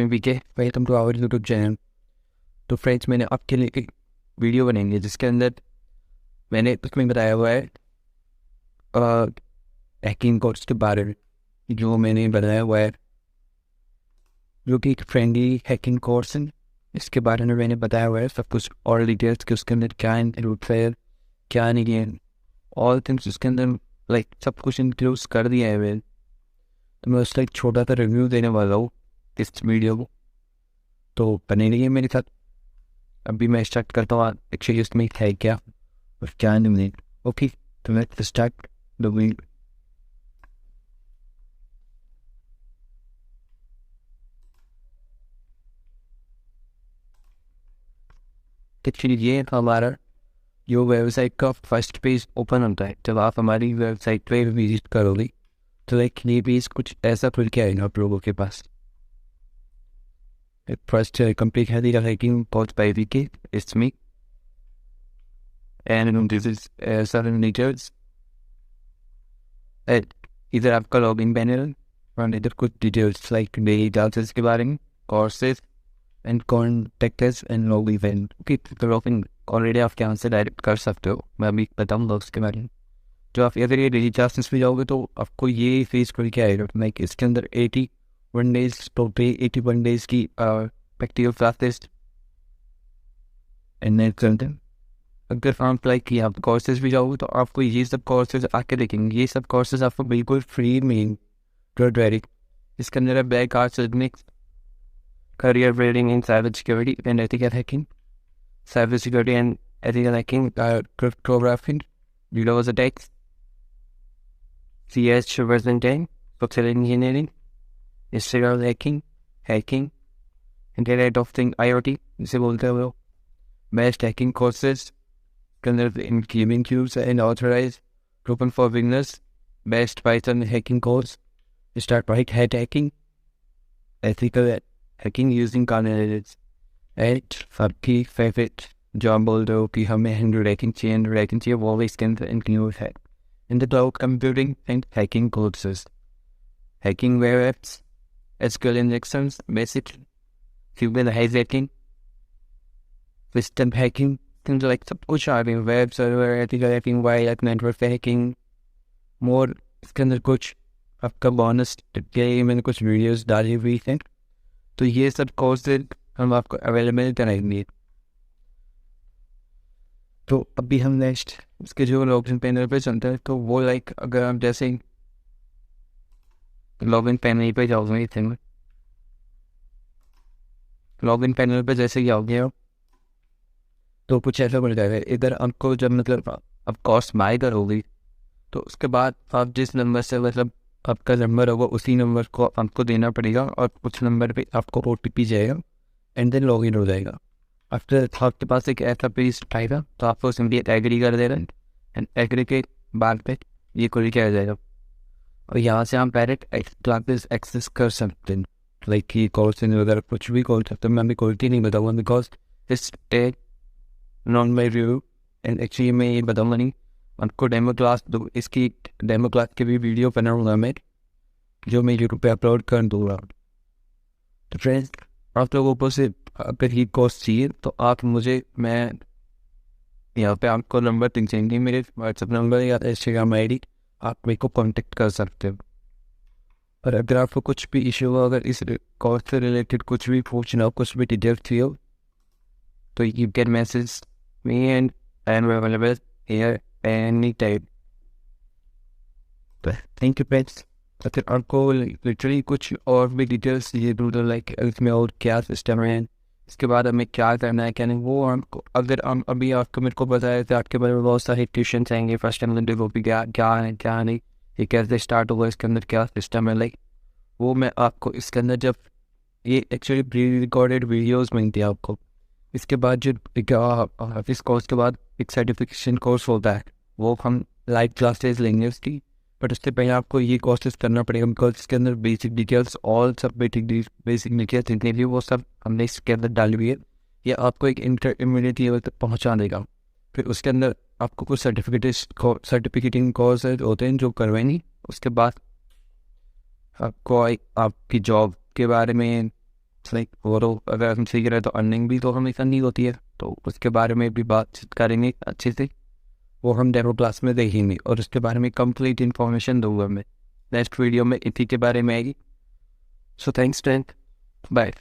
में भी के welcome to our YouTube channel. तो फ्रेंड्स, मैंने आपके लिए एक वीडियो बनाई है जिसके अंदर मैंने उसमें बताया हुआ है हैकिंग कोर्स के बारे में, जो मैंने बनाया हुआ है, जो कि एक फ्रेंडली हैकिंग कोर्स है। इसके बारे में मैंने बताया हुआ है सब कुछ, और डिटेल्स के उसके अंदर क्या इंक्लूड है क्या नहीं है, ऑल थिंग्स उसके अंदर लाइक सब कुछ इंक्लूड कर दिया है मैंने। तो मैं उसका एक छोटा सा रिव्यू देने वाला हूँ इस वीडियो को, तो बने रहिए मेरे साथ। अभी मैं स्टार्ट करता हूँ एक्चुअली उसमें है क्या और क्या नहीं। ओके, तो let's start the video. Actually ये हमारा जो वेबसाइट का फर्स्ट पेज ओपन होता है जब आप हमारी वेबसाइट पे विजिट करोगे, तो लाइक ये पेज कुछ ऐसा खुल के आएगा आप लोगों के पास। फर्स्ट कंप्लीट है the writing course by VK it's me and this is certain details. इधर आपका लॉगिन पैनल और इधर कुछ डिटेल्स लाइक डेली क्लासेस के बारे में, courses and contact us and login panel. Okay, तो लॉगिन ऑलरेडी आप यहाँ से डायरेक्ट कर सकते हो, मैं अभी बताऊँगा उसके बारे में। जो आप अगर ये डेली क्लासेस में जाओगे तो आपको ये फेस खुल के आएगा, लाइक इसके अंदर 81 डेज टोटल 81 डेज की practical classes and net content. अगर आप लाइक यहाँ कोर्सेज भी जाओगे तो आपको ये सब कोर्सेज आके देखेंगे। ये सब कोर्सेज आपको बिल्कुल फ्री में डायरेक्ट। इसके अंदर है back arts techniques, career building in cybersecurity and ethical hacking, cybersecurity and ethical hacking, cryptography, DDoS attacks, CS version 10, social engineering, industrial hacking, Internet of Things IoT जिसे बोलते हैं वो, best hacking courses, in gaming cues and authorized, open for beginners, best Python hacking course, start by hat hacking, ethical hacking using candidates, at सबकी favourite जो आप बोल रहे हो कि हमें हैंड रैकिंग चाहिए वो भी इसके अंदर इंक्लूड है। In the cloud computing and hacking courses, hacking web apps, SQL injections, basic क्यूबल hacking, system hacking, things like सब कुछ आ रही है। Web server ethical hacking, wireless network hacking, more. इसके अंदर कुछ आपका बोनस के मैंने कुछ वीडियोस डाली हुई हैं, तो ये सब कोर्सेज हम आपको अवेलेबल कराएंगे। तो अभी हम नेक्स्ट इसके जो लॉगिन पैनल पे चलते हैं, तो वो लाइक अगर आप जैसे लॉगिन पैनल पे जाओगे, लॉगिन पैनल पे जैसे ही आओगे आप तो कुछ ऐसा बन जाएगा। इधर आपको जब मतलब आप कोर्स बाय करोगे तो उसके बाद आप जिस नंबर से मतलब आपका नंबर होगा उसी नंबर को आपको देना पड़ेगा और कुछ नंबर पे आपको OTP जाएगा एंड देन लॉगिन हो जाएगा। आफ्टर आपके पास एक ऐसा पेज आएगा तो आपको सिंपली एग्री कर देना एंड एग्री के बाद पे ये खुल के आ जाएगा और यहाँ से आप डायरेक्ट क्लासेस एक्सेस कर सकते हैं। लाइक ये कोर्स वगैरह कुछ भी खोल सकते हैं, मैं अभी खोलती नहीं बताऊँगा because it's take non my review and actually मैं ये बताऊँगा नहीं आपको। डेमो क्लास दो, इसकी डेमो क्लास की भी वीडियो बनाऊँगा मैं, जो मैं यूट्यूब पे अपलोड कर दूँगा। तो फ्रेंड्स, आप लोगों को से अगर ये कोर्स चाहिए तो आप मुझे, मैं यहाँ पे आपको नंबर दिख जाएंगे मेरे व्हाट्सएप नंबर या इंस्टाग्राम ID, आप मेरे को कांटेक्ट कर सकते हो। और अगर आपको कुछ भी इशू हो, अगर इस कोर्स से रिलेटेड कुछ भी पूछना हो, कुछ भी डिटेल्स चाहिए हो, तो you can message me and I am available here any time. Thank you friends. अगर आपको लिटरली कुछ और भी डिटेल्स ये तो लाइक इसमें और क्या सिस्टम है, इसके बाद हमें क्या करना है क्या नहीं, वो आपको अगर हम अभी आपको मेरे को बताया तो आपके बारे में बहुत सारे ट्यूशन आएंगे फर्स्ट टाइम वो भी क्या क्या है क्या नहीं, ये कैसे स्टार्ट होगा, इसके अंदर क्या सिस्टम है, लाइक वो मैं आपको इसके अंदर जब ये एक्चुअली प्री रिकॉर्डेड वीडियोज़ मिलती है आपको। इसके बाद जो इस कोर्स के बाद एक सर्टिफिकेशन कोर्स होता है वो हम लाइव क्लासेस लेंगे उसकी, बट उससे पहले आपको ये कोर्सेज करना पड़ेगा बिकॉज इसके अंदर बेसिक डिटेल्स ऑल सब बेसिक डिटेल्स जितने भी वो सब हमने इसके अंदर डाली हुई है। ये आपको एक इंटरमीडिएट लेवल तक पहुंचा देगा। फिर उसके अंदर आपको कुछ सर्टिफिकेटिंग कोर्स होते हैं जो करवाएंगे। उसके बाद आपको आपकी जॉब के बारे में लाइक वो तो अगर हम सीख रहे हैं तो अर्निंग भी तो हमें करनी होती है, तो उसके बारे में भी बातचीत करेंगे अच्छे से। वो हम डेमो क्लास में देखेंगे और उसके बारे में कंप्लीट इन्फॉर्मेशन दूंगा मैं नेक्स्ट वीडियो में, इसी के बारे में आएगी। So thanks friend, bye.